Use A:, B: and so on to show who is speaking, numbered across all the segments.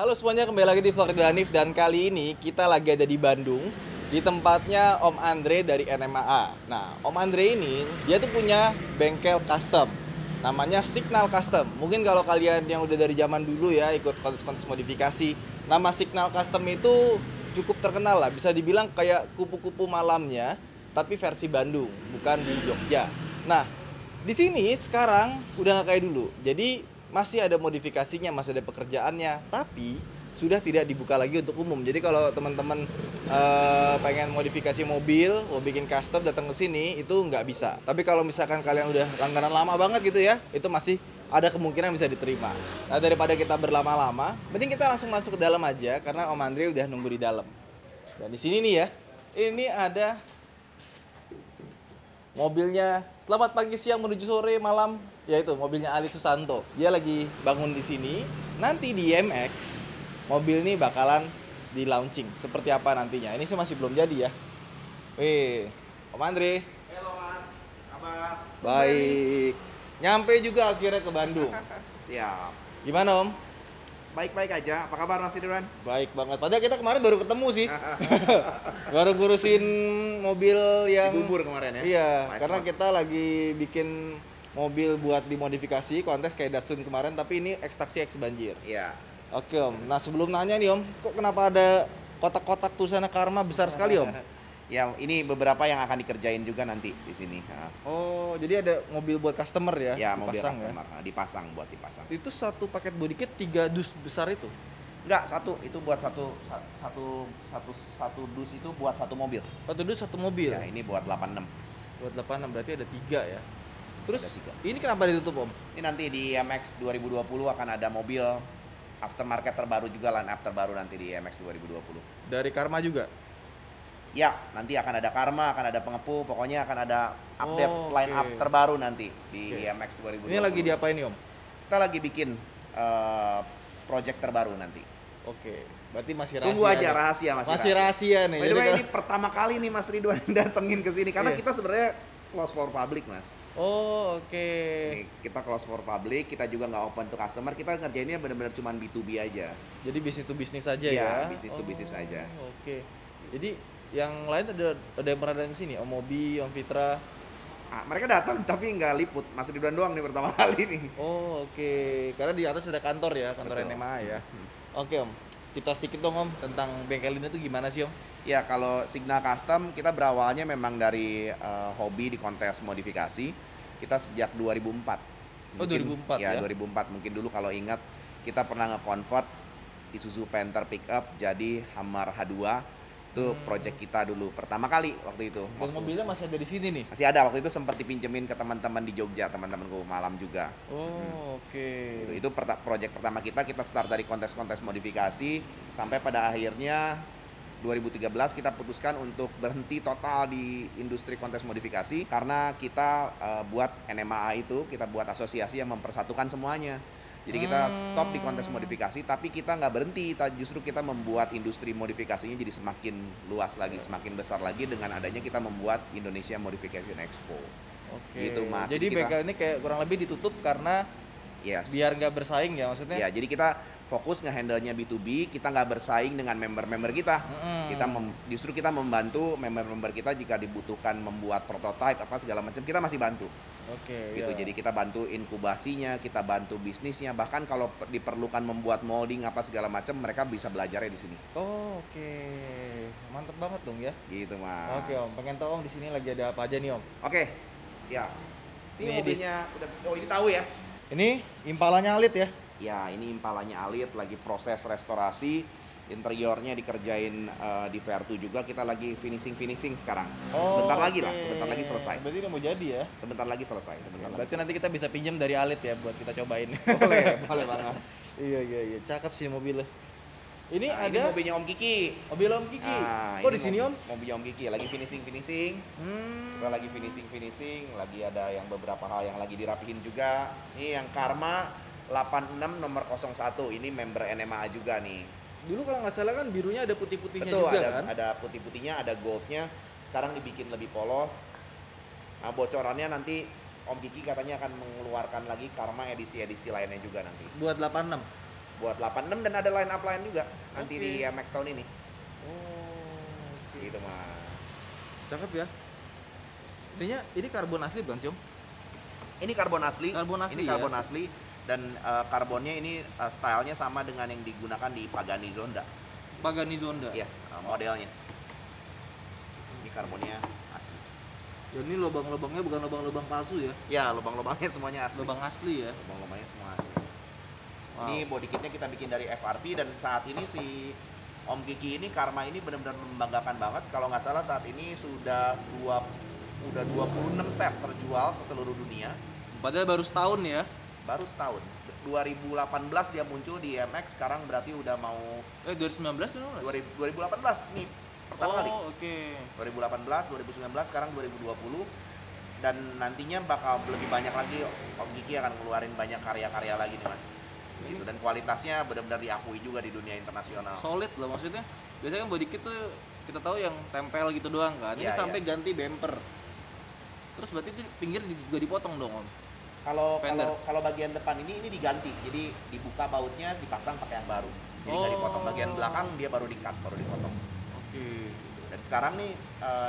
A: Halo semuanya, kembali lagi di Vlog Hanif dan kali ini kita lagi ada di Bandung di tempatnya Om Andre dari NMAA. Nah, Om Andre ini dia tuh punya bengkel custom namanya Signal Custom. Mungkin kalau kalian yang udah dari zaman dulu ya ikut kontes-kontes modifikasi, nama Signal Custom itu cukup terkenal lah. Bisa dibilang kayak kupu-kupu malamnya tapi versi Bandung, bukan di Jogja. Nah, di sini sekarang udah nggak kayak dulu. Jadi masih ada modifikasinya, masih ada pekerjaannya, tapi sudah tidak dibuka lagi untuk umum. Jadi kalau teman-teman pengen modifikasi mobil, mau bikin custom datang ke sini itu nggak bisa. Tapi kalau misalkan kalian udah langganan lama banget gitu ya, itu masih ada kemungkinan bisa diterima. Nah, daripada kita berlama-lama, mending kita langsung masuk ke dalam aja karena Om Andre udah nunggu di dalam. Dan di sini nih ya, ini ada mobilnya. Selamat pagi, siang, menuju sore, malam, yaitu mobilnya Ali Susanto. Dia lagi bangun di sini. Nanti di IMX mobil ini bakalan di launching. Seperti apa nantinya? Ini sih masih belum jadi ya. Wih, Om Andre.
B: Halo Mas, kabar?
A: Baik. Nyampe juga akhirnya ke Bandung.
B: Siap.
A: Gimana Om?
B: Baik-baik aja. Apa kabar Mas Ridwan?
A: Baik banget. Padahal kita kemarin baru ketemu sih. Baru ngurusin mobil yang
B: Di Bubur kemarin ya?
A: Iya,
B: Five
A: karena
B: Mods.
A: kita lagi bikin mobil buat dimodifikasi kontes kayak Datsun kemarin, tapi ini X-Taxi X Banjir.
B: Iya.
A: Oke Om. Nah sebelum nanya nih Om, kok kenapa ada kotak-kotak tulisannya Karma besar sekali Om?
B: Ya, ini beberapa yang akan dikerjain juga nanti di sini.
A: Oh, jadi ada mobil buat customer ya?
B: Ya, mobil
A: dipasang
B: customer. Dipasang buat dipasang.
A: Itu satu paket body kit 3 dus besar itu?
B: Enggak, satu itu buat satu dus itu buat satu mobil.
A: Satu dus satu mobil?
B: Ya, ini buat 86.
A: Buat 86 berarti ada 3 ya? Terus
B: Ada 3.
A: ini kenapa ditutup Om?
B: Ini nanti di MX 2020 akan ada mobil aftermarket terbaru juga, line up terbaru nanti di MX 2020.
A: Dari Karma juga?
B: Ya, nanti akan ada Karma, akan ada pengepul, pokoknya akan ada update
A: Oh,
B: line up
A: oke.
B: terbaru nanti di
A: Oke.
B: IMX 2020.
A: Ini lagi diapain nih Om?
B: Kita lagi bikin project terbaru nanti.
A: Oke, berarti masih rahasia.
B: Tunggu aja,
A: nih.
B: rahasia
A: Masih rahasia nih.
B: By the
A: Jadi
B: way,
A: kalau-
B: ini pertama kali nih Mas Ridwan datengin ke sini karena
A: Iya.
B: kita sebenarnya close for public, Mas.
A: Oh, oke.
B: Nih, kita close for public, kita juga nggak open to customer, kita ngerjainnya benar-benar cuma B2B aja.
A: Jadi bisnis to bisnis aja
B: Iya,
A: ya.
B: bisnis to bisnis aja.
A: Oke. Jadi yang lain ada yang pernah datang ke sini, Om Mobi, Om Fitra.
B: Ah, mereka datang tapi nggak liput, Mas Ridwan doang nih pertama kali nih.
A: Oh, oke. Karena di atas ada kantor ya, kantor
B: Betul.
A: NMA ya. Oke, Om. Cerita sedikit dong, Om, tentang bengkel ini tuh gimana sih, Om?
B: Ya, kalau Signal Custom kita berawalnya memang dari hobi di kontes modifikasi. Kita sejak 2004.
A: Oh, 2004 ya?
B: 2004 mungkin dulu kalau ingat kita pernah nge-convert Isuzu Panther pickup jadi Hummer H2. Itu project kita dulu pertama kali waktu itu.
A: Dan
B: Waktu-
A: mobilnya masih ada di sini nih.
B: masih ada waktu itu sempat dipinjemin ke teman-teman di Jogja, teman-temanku malam juga.
A: Oh, oke.
B: Itu project pertama kita start dari kontes-kontes modifikasi sampai pada akhirnya 2013 kita putuskan untuk berhenti total di industri kontes modifikasi karena kita buat NMAA itu, kita buat asosiasi yang mempersatukan semuanya. Jadi kita stop di kontes modifikasi, tapi kita nggak berhenti, justru kita membuat industri modifikasinya jadi semakin luas lagi, semakin besar lagi dengan adanya kita membuat Indonesia Modification Expo.
A: Oke.
B: Gitu, Mas.
A: Jadi
B: Jadi kita-
A: bengkel ini kayak kurang lebih ditutup karena
B: Yes.
A: biar nggak bersaing ya maksudnya.
B: Ya, jadi kita fokus nge-handle-nya B2B, kita nggak bersaing dengan member-member kita. Kita justru kita membantu member-member kita jika dibutuhkan membuat prototipe apa segala macam, kita masih bantu.
A: Oke.
B: Gitu.
A: Ya.
B: Jadi kita bantu inkubasinya, kita bantu bisnisnya, bahkan kalau diperlukan membuat molding apa segala macam, mereka bisa belajarnya di sini.
A: Oh, oke. Mantep banget dong ya.
B: Gitu, Mas.
A: Oke, Om. Pengen tahu Om di sini lagi ada apa aja nih, Om?
B: Oke. Siap. Ini
A: Ini
B: mobilnya udah, oh ini tahu ya.
A: Ini impalanya Alit ya.
B: Ya, ini impalanya Alit lagi proses restorasi. Interiornya dikerjain di Vertu juga, kita lagi finishing sekarang. Sebentar lagi lah,
A: oke.
B: sebentar lagi selesai.
A: Berarti udah mau jadi ya.
B: Sebentar lagi selesai, sebentar lagi.
A: Berarti nanti kita bisa pinjam dari Alit ya buat kita cobain.
B: Boleh banget.
A: Iya. Cakep sih mobilnya. Ini
B: Nah, ini
A: ada
B: mobilnya Om Kiki.
A: mobil Om Kiki.
B: Ah,
A: Kok
B: ini
A: di sini, Om?
B: Mobilnya Om Kiki lagi finishing. Kita lagi finishing, lagi ada yang beberapa hal yang lagi dirapihin juga. Ini yang Karma 86 nomor 01, ini member NMAA juga nih.
A: Dulu kalau nggak salah kan birunya ada putih-putihnya
B: Betul,
A: juga
B: ada,
A: kan?
B: ada putih-putihnya, ada goldnya. Sekarang dibikin lebih polos. Nah, bocorannya nanti Om Kiki katanya akan mengeluarkan lagi Karma edisi-edisi lainnya juga nanti.
A: Buat 86.
B: buat 86 dan ada line up lain juga nanti
A: Oke.
B: di IMX tahun ini.
A: Oh, oke.
B: Gitu Mas.
A: Cakep ya. Ini karbon asli bukan sih Om?
B: Ini karbon asli.
A: Karbon asli
B: Ini
A: ya?
B: karbon asli dan karbonnya ini stylenya sama dengan yang digunakan di Pagani Zonda.
A: Pagani Zonda.
B: Yes, modelnya. Ini karbonnya asli.
A: Ya ini lubang-lubangnya bukan lubang-lubang palsu ya.
B: Ya, lubang-lubangnya semuanya asli.
A: Lubang asli ya.
B: Lubang-lubangnya semua asli.
A: Wow.
B: Ini body kitnya kita bikin dari FRP dan saat ini si Om Kiki ini Karma ini benar-benar membanggakan banget. Kalau nggak salah saat ini sudah 26 set terjual ke seluruh dunia.
A: Padahal baru setahun ya.
B: Baru setahun. 2018 dia muncul di IMX, sekarang berarti udah mau
A: 2019 kan?
B: 2018 nih pertama kali.
A: Oh, oke.
B: 2018, 2019, sekarang 2020 dan nantinya bakal lebih banyak lagi. Om Kiki akan ngeluarin banyak karya-karya lagi nih Mas. Gitu. Dan kualitasnya benar-benar diakui juga di dunia internasional.
A: Solid loh maksudnya. Biasanya kan body kit tuh kita tahu yang tempel gitu doang kan. Ini
B: Iya,
A: sampai
B: iya.
A: ganti bumper. Terus berarti itu pinggir juga dipotong dong Om.
B: Kalau
A: Fender.
B: bagian depan ini diganti, jadi dibuka bautnya, dipasang pakai yang baru. Jadi nggak
A: Oh.
B: dipotong bagian belakang, dia baru di-cut, baru dipotong.
A: Oke.
B: Dan sekarang nih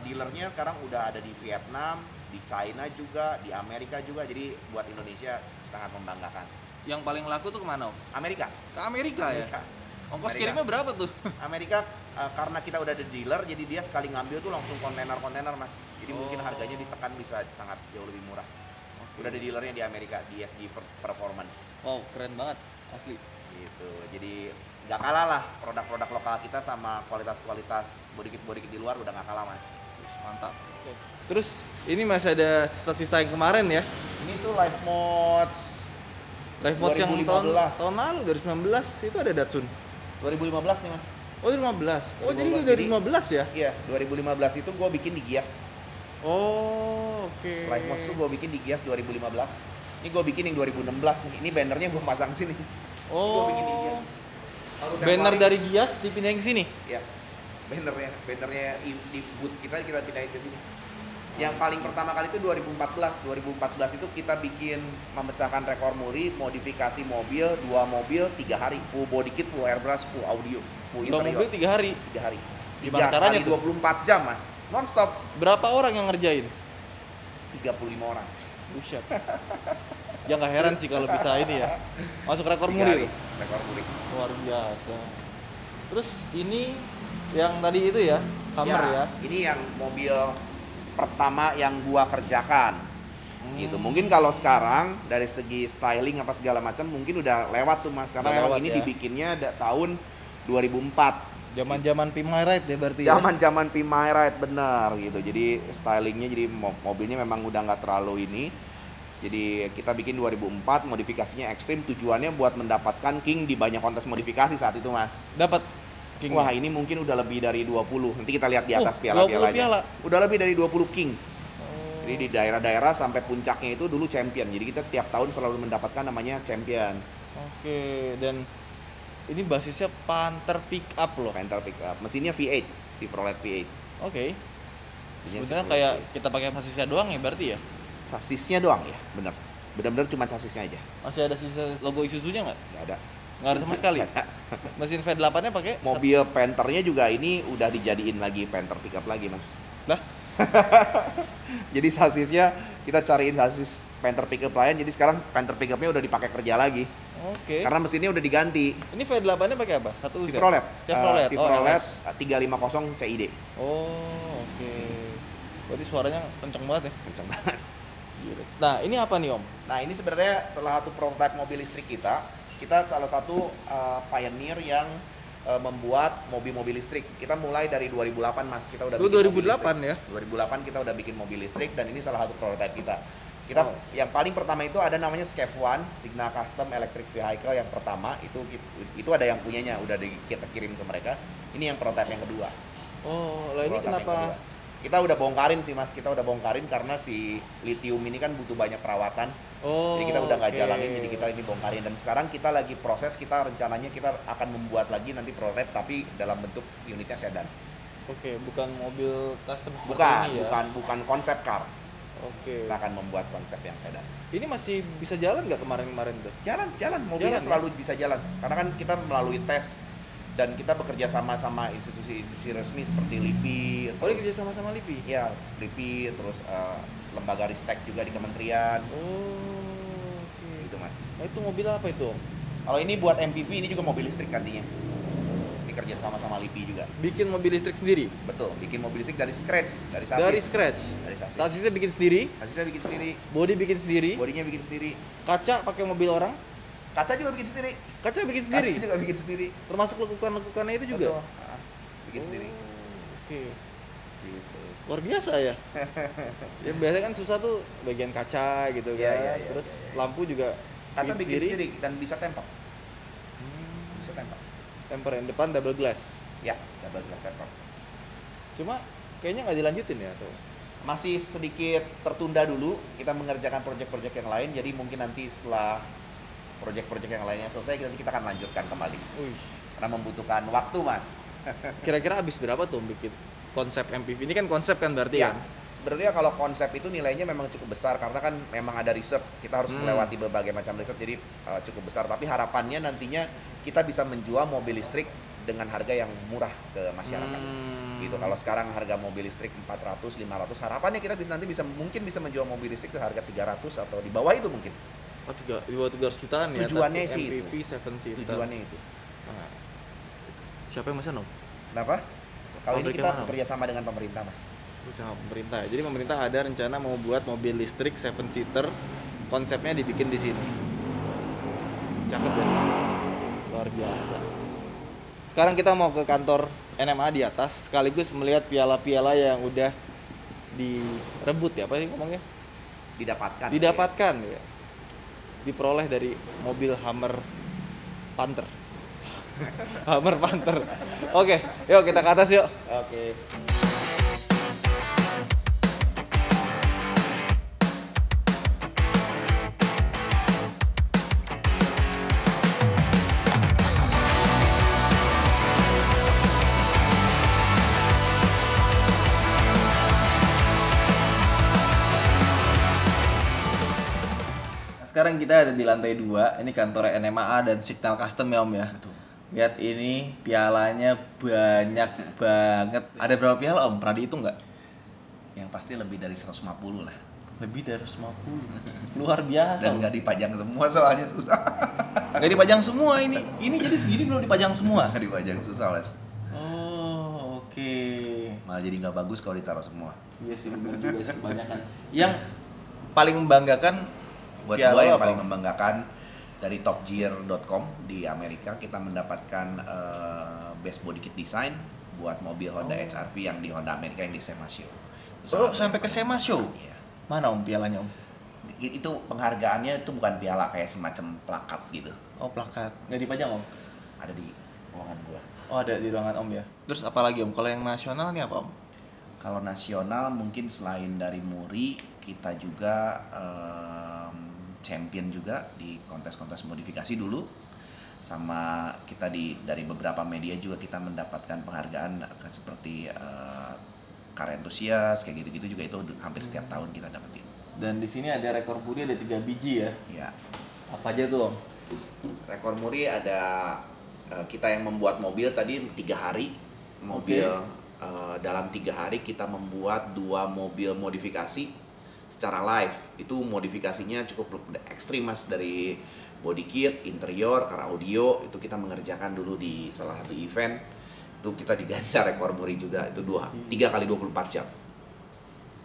B: dealernya sekarang udah ada di Vietnam, di China juga, di Amerika juga. Jadi buat Indonesia sangat membanggakan.
A: Yang paling laku tuh kemana Om?
B: Amerika,
A: Ke Amerika ya.
B: Amerika.
A: Ongkos
B: Amerika.
A: kirimnya berapa tuh?
B: Amerika karena kita udah ada dealer, jadi dia sekali ngambil tuh langsung kontainer-kontainer Mas. Jadi mungkin
A: Oh.
B: harganya ditekan bisa sangat jauh lebih murah. Udah ada dealernya di Amerika, di SG Performance.
A: Wow, keren banget asli.
B: Gitu. Jadi nggak kalah lah produk-produk lokal kita sama kualitas-kualitas body kit di luar udah nggak kalah Mas.
A: Mantap. Terus ini masih ada sisa-sisa yang kemarin ya.
B: Ini tuh live mods
A: Live mode yang
B: 2015.
A: tahun lalu dari 19 itu ada Datsun.
B: 2015 nih Mas.
A: Oh, 2015. Oh, jadi itu
B: 2015.
A: dari 15 ya?
B: Iya, 2015 itu gue bikin di Gias.
A: Oh, oke.
B: Live mods tuh gue bikin di Gias 2015. Ini gue bikin yang 2016 nih. Ini bannernya gue pasang sini.
A: Oh.
B: Gue bikin di Gias. Lalu
A: Banner
B: template-
A: dari Gias dipindahin ke sini.
B: Ya, bannernya di booth kita pindahin ke sini. Yang paling pertama kali itu 2014. 2014 itu kita bikin memecahkan rekor muri, modifikasi mobil, 2 mobil, 3 hari. Full body kit, full airbrush, full audio, full
A: Dua
B: interior.
A: mobil 3 hari.
B: 3 hari.
A: Gimana
B: 3
A: caranya
B: kali
A: tuh?
B: 24 jam, Mas. Non-stop.
A: Berapa orang yang ngerjain?
B: 35 orang.
A: Buset. Ya nggak heran sih kalau bisa ini ya. Masuk rekor
B: 3
A: muri.
B: hari.
A: Tuh.
B: Rekor muri.
A: Luar biasa. Terus ini yang tadi itu ya, Hammer ya.
B: Ini yang mobil pertama yang gua kerjakan. Gitu. Mungkin kalau sekarang dari segi styling apa segala macam mungkin udah lewat tuh Mas karena
A: Udah
B: memang
A: lewat
B: ini
A: ya.
B: dibikinnya tahun 2004.
A: Zaman-zaman P My Ride ya berarti ya.
B: Zaman-zaman P My Ride bener gitu. Jadi stylingnya jadi mobilnya memang udah nggak terlalu ini. Jadi kita bikin 2004, modifikasinya ekstrim, tujuannya buat mendapatkan King di banyak kontes modifikasi saat itu Mas.
A: Dapat King.
B: Wah ini mungkin udah lebih dari 20. Nanti kita lihat di atas
A: 20
B: piala-pialanya.
A: piala.
B: Udah lebih dari 20 King.
A: Oh.
B: Jadi di daerah-daerah sampai puncaknya itu dulu champion. Jadi kita tiap tahun selalu mendapatkan namanya champion.
A: Oke, dan ini basisnya Panther pickup loh.
B: Panther pickup. Mesinnya V8, Chevrolet V8.
A: Oke.
B: Mesinnya
A: Sebenarnya
B: Chevrolet
A: kayak
B: V8.
A: kita pakai basisnya doang ya berarti ya.
B: Sasisnya doang ya, bener. Bener-bener cuma sasisnya aja.
A: Masih ada sisa logo Isuzu-nya nggak?
B: Nggak ada.
A: Nggak ada sama sekali.
B: Nggak ada.
A: Mesin V8-nya pakai
B: Mobil Panther-nya juga ini udah dijadiin lagi Panther pickup lagi mas.
A: lah.
B: Jadi sasisnya kita cariin sasis Panther pickup lain. Jadi sekarang Panther pickupnya udah dipakai kerja lagi.
A: Oke.
B: Karena mesinnya udah diganti.
A: Ini V8-nya pakai apa? Satu Z?
B: Chevrolet.
A: Chevrolet.
B: Chevrolet
A: LS.
B: 350 CID.
A: Oh, oke. Berarti suaranya kenceng banget ya.
B: Kenceng banget.
A: Nah, ini apa nih Om?
B: Nah ini sebenarnya salah satu prototipe mobil listrik kita. Kita salah satu pioneer yang membuat mobil-mobil listrik. Kita mulai dari 2008 mas. Kita udah
A: Itu
B: bikin mobil
A: 2008
B: listrik.
A: ya?
B: 2008 kita udah bikin mobil listrik dan ini salah satu prototipe kita. Kita
A: Oh.
B: yang paling pertama itu ada namanya Scav One, Signa Custom Electric Vehicle yang pertama itu ada yang punyanya, udah kita kirim ke mereka. Ini yang prototipe yang kedua.
A: Oh, lah ini
B: Prototipe yang
A: kenapa?
B: kedua. Kita udah bongkarin sih mas, kita udah bongkarin karena si lithium ini kan butuh banyak perawatan.
A: Oh.
B: Jadi kita udah nggak
A: oke.
B: jalanin, jadi kita ini bongkarin dan sekarang kita lagi proses, kita rencananya kita akan membuat lagi nanti prototipe tapi dalam bentuk unitnya sedan.
A: Oke, bukan mobil custom seperti
B: Bukan,
A: ini ya.
B: bukan konsep car.
A: Oke.
B: Kita akan membuat konsep yang sedan.
A: Ini masih bisa jalan nggak kemarin-kemarin tuh?
B: Jalan, mobilnya
A: Jalan,
B: selalu bisa jalan. Karena kan kita melalui tes dan kita bekerja sama institusi-institusi resmi seperti LIPI.
A: Oh, ini kerja sama LIPI?
B: Iya, LIPI, terus lembaga ristek juga di kementerian.
A: Oh, oke.
B: Gitu mas.
A: Nah, itu mobil apa itu?
B: Kalau ini buat MPV, ini juga mobil listrik nantinya. Ini kerja sama LIPI juga.
A: Bikin mobil listrik sendiri?
B: Betul, bikin mobil listrik dari scratch, dari sasis.
A: Dari scratch?
B: Dari sasis.
A: Sasisnya bikin sendiri?
B: Sasisnya bikin sendiri,
A: Body bikin sendiri?
B: bodinya bikin sendiri,
A: Kaca pakai mobil orang?
B: kaca juga bikin sendiri.
A: Kaca bikin sendiri?
B: Kaca juga bikin sendiri.
A: Termasuk lekukan-lekukannya itu juga?
B: Betul. Bikin sendiri.
A: Oke.
B: Gitu.
A: Luar biasa ya. Ya biasanya kan susah tuh bagian kaca gitu kan.
B: Iya, iya, iya,
A: Terus
B: iya.
A: lampu juga
B: Kaca bikin sendiri dan bisa temper. Bisa temper.
A: Temper yang depan double glass.
B: Ya, double glass temper.
A: Cuma kayaknya nggak dilanjutin ya tuh.
B: Masih sedikit tertunda dulu, kita mengerjakan proyek-proyek yang lain, jadi mungkin nanti setelah proyek-proyek yang lainnya selesai, nanti kita akan lanjutkan kembali.
A: Wih.
B: Karena membutuhkan waktu, Mas.
A: Kira-kira habis berapa tuh bikin konsep MPV? Ini kan konsep kan berarti
B: Ya,
A: kan?
B: sebenarnya kalau konsep itu nilainya memang cukup besar, karena kan memang ada riset, kita harus melewati berbagai macam riset, jadi cukup besar. Tapi harapannya nantinya kita bisa menjual mobil listrik dengan harga yang murah ke masyarakat. Gitu. Kalau sekarang harga mobil listrik 400, 500, harapannya kita mungkin bisa menjual mobil listrik ke harga 300 atau di bawah itu mungkin.
A: Oh, di bawah 300 jutaan ya.
B: Tujuannya
A: tapi
B: sih
A: MPV
B: itu.
A: 7 seater.
B: Tujuannya itu.
A: Nah, siapa yang pesan, Om?
B: Kenapa? Kalau ini
A: Pabriknya
B: kita
A: mana?
B: bekerja sama dengan pemerintah, Mas.
A: Sama pemerintah ya. Jadi pemerintah ada rencana mau buat mobil listrik 7 seater, konsepnya dibikin di sini. Cakep ya. Luar biasa. Sekarang kita mau ke kantor NMA di atas, sekaligus melihat piala-piala yang udah direbut ya, apa sih ngomongnya?
B: Didapatkan
A: Ya. Diperoleh dari mobil Hummer Panther. Hummer Panther. Oke, yuk kita ke atas yuk.
B: Oke.
A: Sekarang kita ada di lantai 2, ini kantor NMAA dan Signal Custom ya Om ya.
B: Betul.
A: Lihat ini pialanya banyak banget. Ada berapa piala Om? Pernah dihitung nggak?
B: Yang pasti lebih dari 150 lah.
A: Lebih dari 150. Luar biasa.
B: Dan nggak dipajang semua soalnya susah.
A: Nggak dipajang semua ini. Ini jadi segini belum dipajang semua.
B: Nggak dipajang susah, Mas.
A: Oh, oke.
B: Malah jadi nggak bagus kalau ditaruh semua.
A: Iya sih, bener juga sih kebanyakan. Yang paling membanggakan
B: Buat
A: piala
B: gua yang
A: apa,
B: paling
A: Om?
B: membanggakan dari topgear.com di Amerika, kita mendapatkan best body kit design buat mobil Honda HR-V yang di Honda Amerika yang di SEMA Show.
A: Oh, sampai ke SEMA Show?
B: Iya.
A: Mana Om pialanya Om?
B: Itu penghargaannya itu bukan piala, kayak semacam plakat gitu.
A: Oh, plakat. Nggak dipajang Om?
B: Ada di ruangan gua.
A: Oh, ada di ruangan Om ya. Terus apa lagi Om? Kalau yang nasional nih apa Om?
B: Kalau nasional mungkin selain dari Muri, kita juga champion juga di kontes-kontes modifikasi dulu. Sama kita dari beberapa media juga kita mendapatkan penghargaan seperti Car Enthusiast, kayak gitu-gitu juga, itu hampir setiap tahun kita dapetin.
A: Dan di sini ada rekor muri, ada 3 biji ya.
B: Ya.
A: Apa aja tuh Om?
B: Rekor Muri ada kita yang membuat mobil tadi 3 hari. Mobil dalam 3 hari kita membuat 2 mobil modifikasi secara live. Itu modifikasinya cukup ekstrim Mas, dari body kit, interior, car audio, itu kita mengerjakan dulu di salah satu event. Itu kita diganjar rekor Muri juga, itu 3 kali 24 jam.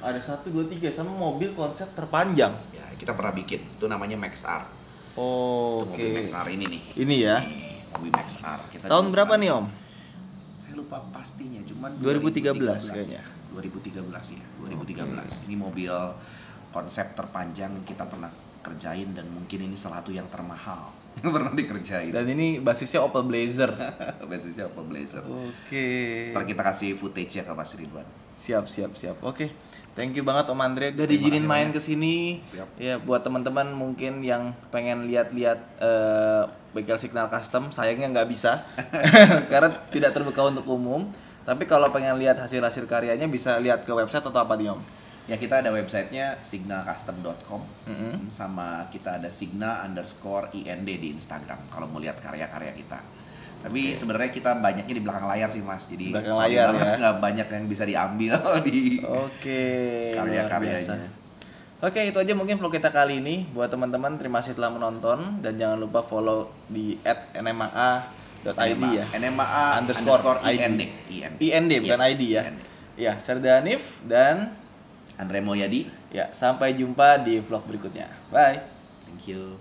A: Ada 1, 2, 3 sama mobil konsep terpanjang.
B: Ya, kita pernah bikin, itu namanya Max R.
A: Oh,
B: Itu
A: oke.
B: mobil Max R ini nih.
A: Ini ya.
B: Ini, mobil Max R. Kita
A: Tahun
B: juga
A: berapa
B: pernah-
A: nih Om?
B: Saya lupa pastinya, cuman
A: 2013 kayaknya.
B: 2013 ya, 2013. Ini mobil konsep terpanjang yang kita pernah kerjain, dan mungkin ini salah satu yang termahal yang pernah dikerjain.
A: Dan ini basisnya Opel Blazer.
B: Basisnya Opel Blazer.
A: Oke.
B: Ntar kita kasih footage-nya ke Mas Ridwan.
A: Siap. Oke. Thank you banget Om Andre udah
B: Terima
A: diizinin
B: kasih
A: main
B: banyak.
A: ke sini.
B: Siap.
A: Ya, buat teman-teman mungkin yang pengen lihat-lihat bengkel Signal Custom, sayangnya nggak bisa karena tidak terbuka untuk umum. Tapi kalau pengen lihat hasil-hasil karyanya bisa lihat ke website atau apa nih Om?
B: Ya kita ada websitenya signacustom.com sama kita ada signa_IND di Instagram kalau mau lihat karya-karya kita. Tapi sebenarnya kita banyaknya di belakang layar sih Mas, jadi
A: belakang layar ya,
B: nggak banyak yang bisa diambil di karya-karyanya.
A: Oke, itu aja mungkin vlog kita kali ini. Buat teman-teman, terima kasih telah menonton dan jangan lupa follow di @nmaa.id ya.
B: NMA_IND.
A: IND bukan
B: Yes,
A: ID ya.
B: IND.
A: Ya, Serda Hanif dan
B: Andre Moyadi.
A: ya, sampai jumpa di vlog berikutnya. Bye.
B: Thank you.